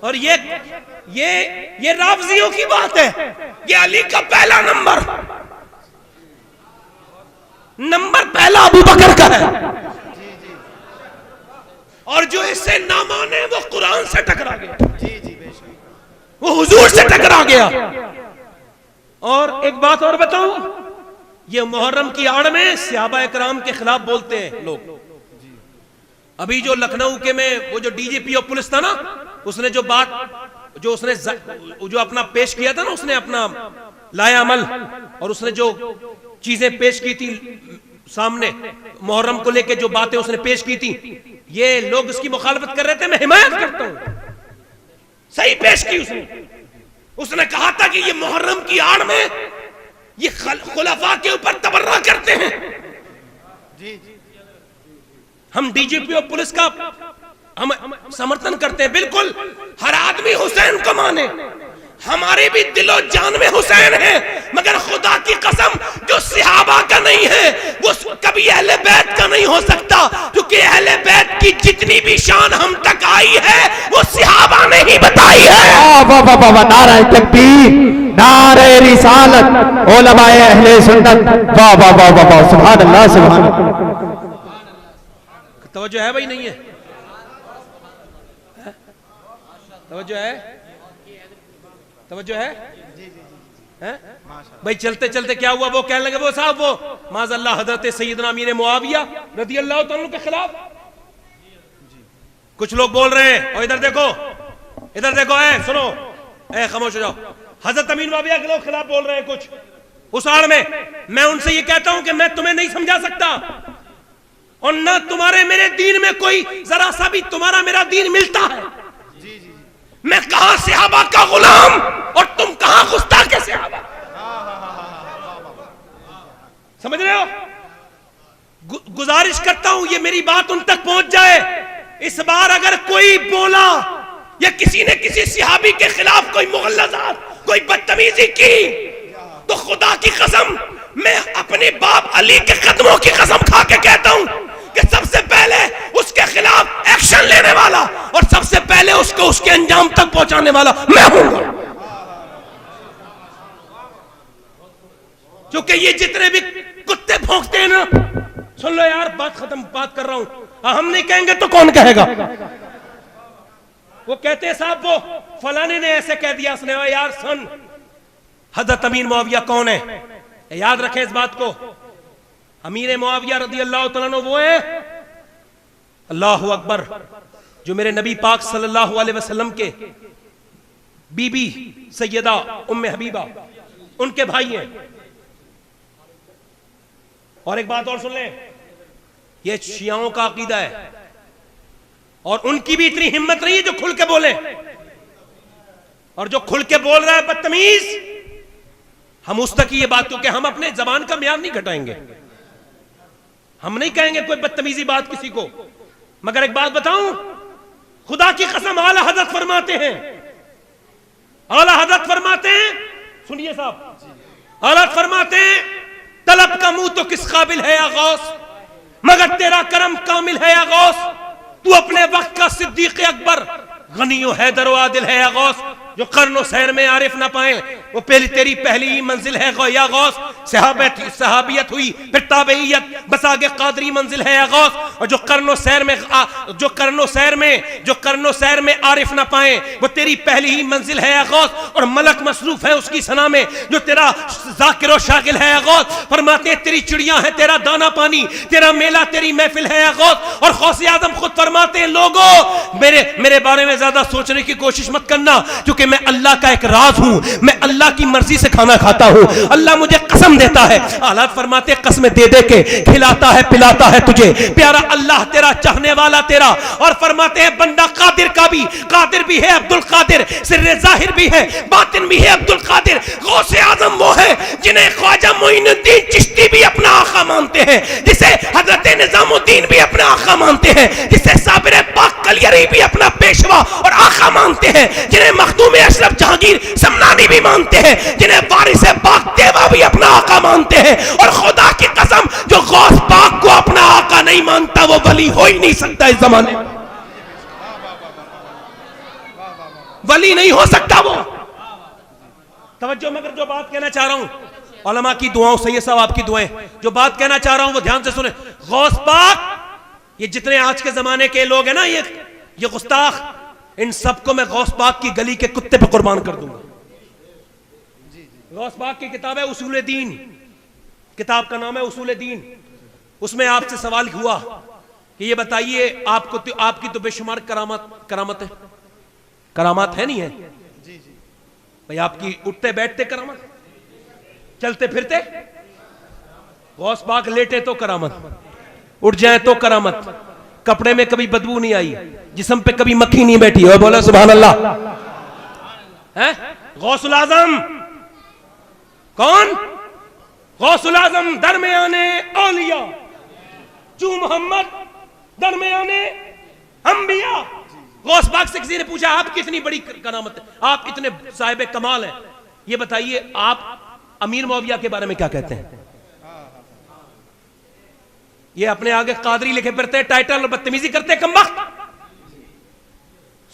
और ये राफजियों की बात है। ये अली का पहला नंबर पहला अबू बकर का है, और जो इससे ना माने वो कुरान से टकरा गया, वो हुजूर से टकरा गया। और एक बात और बताऊं, ये मुहर्रम की आड़ में सहाबा इकराम के खिलाफ बोलते हैं लोग। अभी जो लखनऊ के में वो जो डीजीपी ऑफ पुलिस था ना, उसने जो अपना पेश किया था ना, उसने अपना लाया अमल, और उसने जो चीजें पेश की थी सामने मुहर्रम को लेके, जो बातें उसने पेश की थी, ये लोग उसकी मुखालफत कर रहे थे। मैं हिमायत करता हूं, सही पेश की उसने कहा था कि ये मुहर्रम की आड़ में ये खुलफा के ऊपर तबर्रा करते हैं। हम डीजीपी और पुलिस का हम समर्थन करते हैं, बिल्कुल हर आदमी हुसैन को माने, हमारे भी दिलो जान में हुसैन है, मगर खुदा की कसम जो सहाबा का नहीं है वो कभी अहले बैत का नहीं हो सकता, क्योंकि अहले बैत की जितनी भी शान हम तक आई है वो सहाबा ने ही बताई है। नारे तकबीर, नारे रिसालत, उलमाए अहले सुन्नत, वाह वाह वाह वाह, सुभान अल्लाह सुभान अल्लाह। तवज्जो है भाई, नहीं है? तवज्जो है, तवज्जो है? भाई चलते चलते क्या हुआ, वो कहने लगे वो साहब वो माज़अल्लाह हजरत सैयदना अमीर मुआविया रज़ी अल्लाह तआला के खिलाफ कुछ लोग बोल रहे हैं। और इधर देखो, सुनो, खामोश हो जाओ। हजरत अमीर मुआविया के लोग खिलाफ बोल रहे हैं कुछ उस आड़ में। मैं उनसे ये कहता हूं कि मैं तुम्हें नहीं समझा सकता, और ना तुम्हारे मेरे दीन में कोई जरा सा भी तुम्हारा मेरा दीन मिलता है। मैं कहां सहाबा का गुलाम और तुम कहां गुस्ताखे सहाबा। समझ रहे हो? गुजारिश करता हूं ये मेरी बात उन तक पहुंच जाए। इस बार अगर कोई बोला या किसी ने किसी सहाबी के खिलाफ कोई मुगल्लज़ात, कोई बदतमीजी की, तो खुदा की कसम मैं अपने बाप अली के कदमों की कसम खा के कहता हूं कि सबसे पहले उसके खिलाफ एक्शन लेने वाला और सबसे पहले उसको उसके अंजाम तक पहुंचाने वाला मैं हूं। क्योंकि ये जितने भी कुत्ते भौंकते हैं ना, सुन लो यार, बात खत्म, बात कर रहा हूं। हम नहीं कहेंगे तो कौन कहेगा? वो कहते हैं साहब वो फलाने ने ऐसे कह दिया, उसने यार सुन, हजरत अमीर मुआविया कौन है? याद रखें इस बात को, अमीर मुआविया रज़ी अल्लाह तआला अन्हु वो है, अल्लाहु अकबर, जो मेरे नबी पाक सल्लल्लाहु अलैहि वसल्लम के बीबी सैयदा उम्मे हबीबा उनके भाई हैं। और एक बात और सुन लें, ये शियाओं का अकीदा है, और उनकी भी इतनी हिम्मत नहीं है जो खुल के बोले, और जो खुल के बोल रहा है बदतमीज, हम उस तक ये बात, क्योंकि हम अपने जबान का म्यार नहीं घटाएंगे, हम नहीं कहेंगे कोई बदतमीजी बात किसी को। मगर एक बात बताऊं, खुदा की कसम आला हजरत फरमाते हैं, आला हजरत फरमाते हैं, सुनिए साहब, आला फरमाते हैं, तलब का मुंह तो किस काबिल है या गौस, मगर तेरा करम कामिल है या गौस। तू अपने वक्त का सिद्दीक अकबर, गनी हैदर आदिल है या गौस। जो कर्नो सैर में आरिफ ना पाए वो तेरी पहली ही मंजिल है या गौस। सहाबियत हुई फिर ताबईयत, बसागे कादरी मंजिल है या गौस। और जो कर्नो सैर में आरिफ ना पाए वो तेरी पहली ही मंजिल है या गौस। और मलक मसरूफ है उसकी सना में जो तेरा जाकिर और शागिल है या गौस। फरमाते हैं तेरी चिड़िया है, तेरा दाना पानी, तेरा मेला, तेरी महफिल है या गौस। और गौसे आजम खुद फरमाते हैं, लोगों मेरे बारे में ज्यादा सोचने की कोशिश मत करना, क्योंकि मैं अल्लाह का एक राज हूं, मैं अल्लाह की मर्जी से खाना खाता हूं, अल्लाह मुझे कसम देता है। हालात फरमाते कसमें दे दे के खिलाता है पिलाता है तुझे, प्यारा अल्लाह तेरा, चाहने वाला तेरा। और फरमाते हैं बंदा कादिर का भी कादिर भी है अब्दुल कादिर, सिर्रे जाहिर भी है बातिन भी है अब्दुल कादिर। गौसे आजम वो है जिन्हें ख्वाजा मोइनुद्दीन चिश्ती भी अपना आका मानते हैं, जिसे हजरत निजामुद्दीन भी अपना आका मानते हैं, जिसे साबिर पाक कलियरी भी अपना पेशवा और आका मानते हैं, जिन्हें मखदूम अशरफ जहांगीर समनानी भी मानते हैं, जिन्हें वारिस पाक देवा भी अपना आका मानते हैं। और खुदा की कसम जो गौस पाक को अपना आका नहीं मानता वो वली हो ही नहीं सकता इस जमाने में। वली नहीं हो सकता वो। तवज्जो, मगर जो बात कहना चाह रहा हूं, उलमा की दुआओं, सैयद साहब आपकी दुआएं, जो बात कहना चाह रहा हूं वो ध्यान से सुने। गौस पाक, ये जितने आज के जमाने के लोग हैं ना, ये गुस्ताख, इन सबको मैं गौस पाक की गली के कुत्ते पे कुर्बान कर दूंगा। गौस पाक की किताब है उसूल दीन, किताब का नाम है उसूल दीन। उसमें आपसे सवाल हुआ कि ये बताइए आपकी तो बेशुमार करामत है, करामात है नहीं है भाई? आपकी उठते बैठते करामत, चलते फिरते, गौस पाक लेटे तो करामत, उठ जाए तो करामत, कपड़े में कभी बदबू नहीं आई, जिस्म पे कभी मक्खी नहीं बैठी। और बोला सुभान अल्लाह। है गौसुल आजम कौन? गौसुल आजम दरमियाने औलिया, जू मोहम्मद दरमियाने अंबिया। गौस पाक से किसी ने पूछा आप कितनी बड़ी करामत है, आप इतने साहिब कमाल हैं, ये बताइए आप अमीर मुआविया के बारे में क्या कहते हैं? ये अपने आगे कादरी लिखे फिरते हैं, टाइटल और बदतमीजी करते हैं, कमबख्त।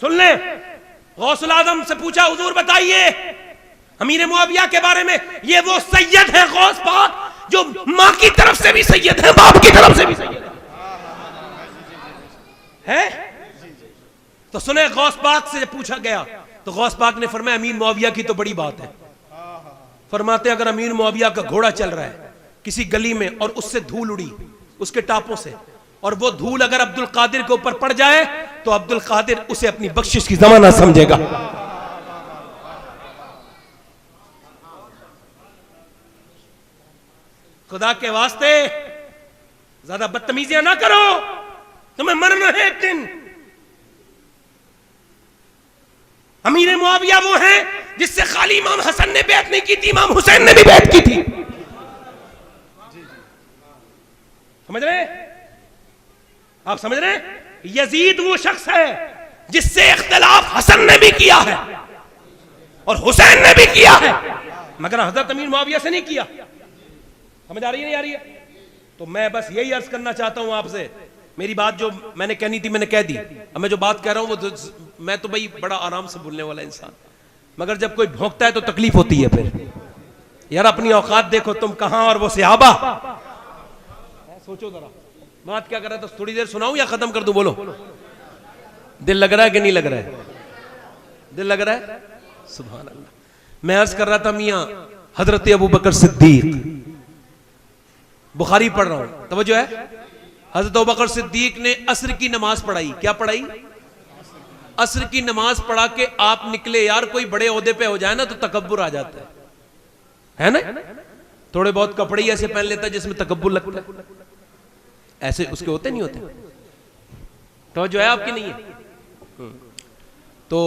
सुन ले, गौसुल आजम से पूछा हुजूर बताइए अमीर मुआविया के बारे में, ये वो सैयद है गौस पाक जो मां की तरफ से भी सैयद है, बाप की तरफ से भी सैयद है? तो सुने, गौस पाक से जब पूछा गया तो गौस पाक ने फरमाया अमीर मुआविया की तो बड़ी बात है। फरमाते अगर अमीर मुआविया का घोड़ा चल रहा है किसी गली में और उससे धूल उड़ी उसके टापों से, और वो धूल अगर अब्दुल कादिर के ऊपर पड़ जाए तो अब्दुल कादिर उसे अपनी बख्शिश की जमाना समझेगा। खुदा के वास्ते ज्यादा बदतमीजियां ना करो, तुम्हें मरना है एक दिन। अमीर मुआविया वो है जिससे खाली इमाम हसन ने बैत नहीं की थी, इमाम हुसैन ने भी बैत की थी। समझ रहे? आप समझ रहे? यजीद वो शख्स है जिससे इख्तिलाफ हसन ने भी किया है और हुसैन ने भी किया है, मगर हजरत अमीर मुआविया से नहीं किया। समझ आ रही है नहीं आ रही है? तो मैं बस यही अर्ज करना चाहता हूं आपसे, मेरी बात जो मैंने कहनी थी मैंने कह दी। अब मैं जो बात कह रहा हूं वो मैं तो भाई बड़ा आराम से बोलने वाला इंसान, मगर जब कोई भौंकता है तो तकलीफ होती है। फिर यार अपनी औकात देखो, तुम कहां और वो सहाबा। सोचो जरा बात क्या कर रहा है, तो थोड़ी देर सुनाऊं या खत्म कर दूं? बोलो, दिल लग रहा है कि नहीं लग रहा है? दिल लग रहा है? सुभान अल्लाह। मैं अर्ज कर रहा था मियां हजरत अबू बकर सिद्दीक, बुखारी पढ़ रहा हूं, तवज्जो है। हजरत अबू बकर सिद्दीक ने असर की नमाज पढ़ाई। क्या पढ़ाई? असर की नमाज पढ़ा के आप निकले। यार कोई बड़े ओहदे पे हो जाए ना तो तकब्बुर आ जाता है ना? थोड़े बहुत कपड़े ही ऐसे पहन लेता है जिसमें तकब्बुर लगता है, ऐसे उसके होते नहीं होते? तो जो है आपकी नहीं है। तो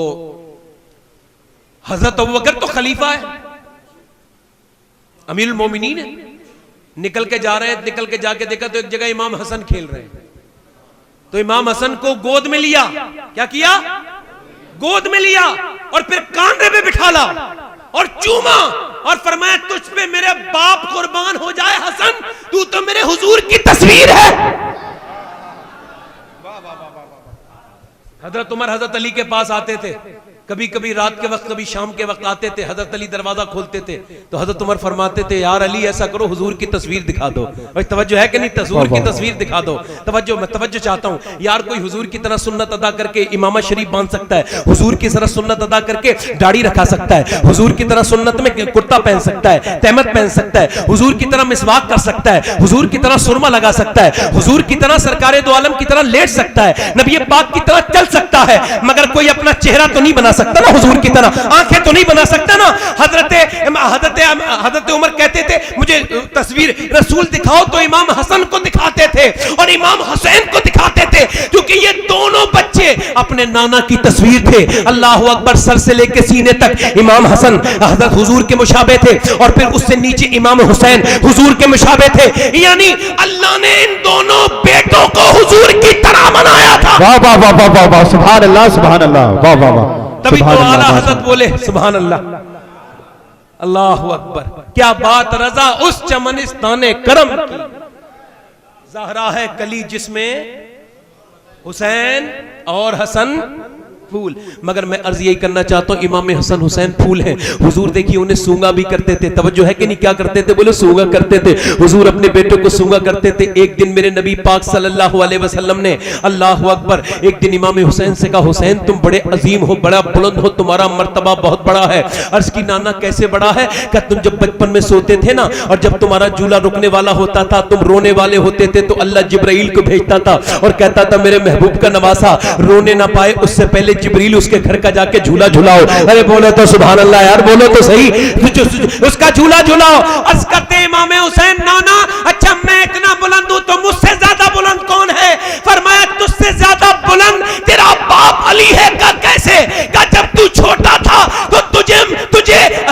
हजरत अबू बकर तो खलीफा है, अमीरुल मोमिनीन है। निकल के जा रहे हैं, निकल के जाके देखा तो एक जगह इमाम हसन खेल रहे हैं, तो इमाम हसन को गोद में लिया। क्या किया? गोद में लिया और फिर कांधे पे बिठा ला और चूमा और फरमाया तुझ पे मेरे बाप कुर्बान हो जाए हसन, तू तो मेरे हुजूर की तस्वीर है। हजरत उमर हजरत अली के पास आते थे, कभी कभी रात के वक्त कभी शाम के वक्त आते थे। हजरत अली दरवाजा खोलते थे तो हजरत उमर फरमाते थे यार अली ऐसा करो हुजूर की तस्वीर दिखा दो। भाई तवज्जो है कि नहीं? हुजूर की तस्वीर दिखा दो। तवज्जो, मैं तवज्जो चाहता हूं यार, कोई हुजूर की तरह सुन्नत अदा करके इमामा शरीफ बांध सकता है, हुजूर की तरह सुन्नत अदा करके दाढ़ी रखा सकता है, हुजूर की तरह सुन्नत में कुर्ता पहन सकता है, तहमत पहन सकता है, हुजूर की तरह मिसवाक कर सकता है, हुजूर की तरह सुरमा लगा सकता है, हुजूर की तरह सरकारे दो आलम की तरह लेट सकता है, नबी पाक की तरह चल सकता है, मगर कोई अपना चेहरा तो नहीं बना सकता ना हुजूर की तरह, आंखें तो नहीं बना सकता ना। हजरत उमर कहते थे मुझे तस्वीर रसूल दिखाओ, तो इमाम हसन को दिखाते थे और इमाम हुसैन को दिखाते थे, क्योंकि ये दोनों बच्चे अपने नाना की तस्वीर थे। अल्लाह अकबर, सर से लेके सीने तक इमाम हसन हजरत हुजूर के मुशाबे थे और फिर उससे नीचे इमाम हुसैन हुजूर के मुशाबे थे। यानी अल्लाह ने इन दोनों बेटों को हुजूर की तरह बनाया था। वाह वाह वाह वाह वाह वाह, सुभान अल्लाह सुभान अल्लाह, वाह वाह वाह। तभी तो आला हजरत बोले सुभान अल्लाह, अल्लाह अकबर। क्या बात रजा उस चमनिस्ताने करम की, जहरा है कली जिसमें हुसैन और हसन फूल। मगर मैं अर्ज यही करना चाहता हूँ, इमाम हसन हुसैन फूल हैं। हुजूर देखिए उन्हें सूंगा भी करते थे, तवज्जो है कि नहीं, क्या करते थे, बोले सूंगा करते थे। हुजूर अपने बेटों को सूंगा करते थे। एक दिन मेरे नबी पाक सल्लल्लाहु अलैहि वसल्लम ने, अल्लाह अकबर, एक दिन इमाम हुसैन से कहा, हुसैन तुम बड़े अजीम हो, बड़ा बुलंद हो, तुम्हारा मर्तबा बहुत बड़ा है। अर्ज की नाना कैसे बड़ा है? क्या तुम जब बचपन में सोते थे ना, और जब तुम्हारा झूला रुकने वाला होता था, तुम रोने वाले होते थे, तो अल्लाह जिब्राइल को भेजता था और कहता था मेरे महबूब का नवासा रोने ना पाए उससे पहले जिब्रील उसके घर का जाके झूला झुलाओ। अरे बोलो तो सुभान अल्लाह यार, बोलो तो सही, उसका झूला झुलाओ। अर्ज करते इमाम हुसैन, नाना अच्छा मैं इतना बुलंद हूं तो मुझसे ज्यादा बुलंद कौन है? फरमाया तुझसे ज्यादा बुलंद तेरा बाप अली है। का कैसे? का जब तू छोटा था तो तुझे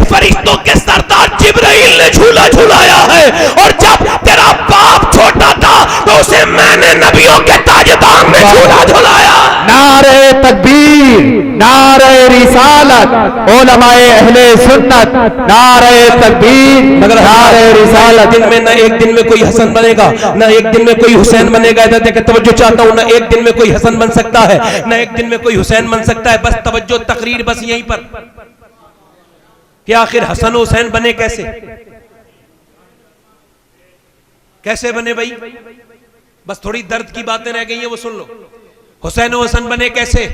फरिश्तों के सरदार जिब्राइल ने झूला झुलाया है, और जब तेरा बाप छोटा था तो उसे मैंने नबियों के ताजदार में झूला झुलाया। नारे तकबीर, नारे रिसालत, उलमाए अहले सुन्नत, नारे तकबीर, मगर नारे रिसालत। दिन में ना एक दिन में कोई हसन बनेगा, ना एक दिन में कोई हुसैन बनेगा। इधर देख तवज्जो चाहता हूं, ना एक दिन में कोई हसन बन सकता है, ना एक दिन में कोई हुसैन बन सकता है। बस तवज्जो, तकरीर बस यहीं पर कि आखिर हसन हुसैन बने कैसे? कैसे बने भाई? बस थोड़ी दर्द की बातें रह गई हैं, वो सुन लो। हुसैन हसन बने कैसे?